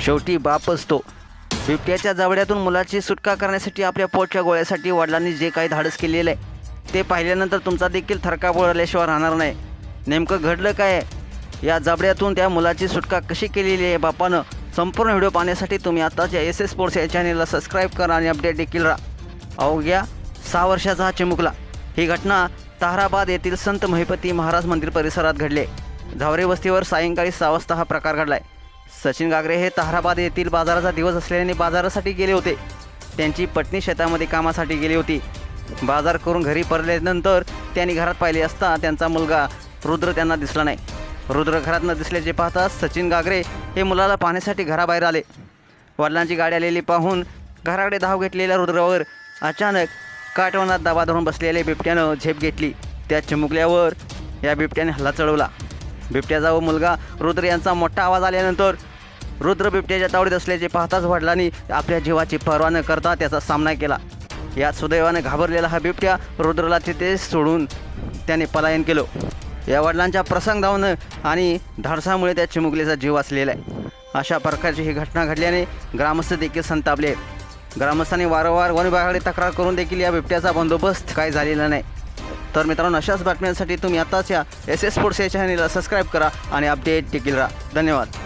शेवटी बाप असतो. बिबट्याच्या जबड्यातून मुलाची सुटका करण्यासाठी आपल्या पोटच्या गोळ्यासाठी वडिलांनी जे काही धाडस केलेलं आहे ते पाहिल्यानंतर तुमचा देखील थरकाप उडाल्याशिवाय राहणार नाही. नेमकं घडलं काय आहे, या जबड्यातून त्या मुलाची सुटका कशी केलेली आहे बापानं, संपूर्ण व्हिडिओ पाहण्यासाठी तुम्ही आताच SS स्पोर्ट्स या चॅनेलला सबस्क्राईब करा आणि अपडेट देखील राहा. अवघ्या 6 वर्षाचा हा चिमुकला. ही घटना ताहराबाद येथील संत महिपती महाराज मंदिर परिसरात घडले. झावरे वस्तीवर सायंकाळी 6 वाजता हा प्रकार घडला आहे. सचिन गागरे हे ताहराबाद येथील बाजाराचा दिवस असल्याने बाजारासाठी गेले होते. त्यांची पत्नी शेतामध्ये कामासाठी गेली होती. बाजार करून घरी परतल्यानंतर त्यांनी घरात पाहिले असता त्यांचा मुलगा रुद्र त्यांना दिसला नाही. रुद्र घरात न दिसल्याचे पाहता सचिन गागरे हे मुलाला पाहण्यासाठी घराबाहेर आले. वडिलांची गाडी आलेली पाहून घराकडे धाव घेतलेल्या रुद्रावर अचानक काटवनात दबा धरून बसलेल्या बिबट्यानं झेप घेतली. त्या चिमुकल्यावर या बिबट्याने हल्ला चढवला. बिबट्याचा व मुलगा रुद्र यांचा मोठा आवाज आल्यानंतर रुद्र बिबट्याच्या तावडीत असल्याचे पाहताच वडिलांनी आपल्या जीवाची पर्वा न करता त्याचा सामना केला. यात सुदैवाने घाबरलेला हा बिबट्या रुद्रला तिथे सोडून त्याने पलायन केलं. या वडिलांच्या प्रसंगावनं आणि धाडसामुळे त्या चिमुकलीचा जीव वाचलेला आहे. अशा प्रकारची ही घटना घडल्याने ग्रामस्थ देखील संतापले आहेत. ग्रामस्थांनी वारंवार वन विभागाकडे तक्रार करून देखील या बिबट्याचा बंदोबस्त काही झालेला नाही. तर मित्रांनो, अशाच बातम्यांसाठी तुम्ही आताच या SS स्पोर्ट्स या चॅनेलला सबस्क्राईब करा आणि अपडेट देखील राहा. धन्यवाद.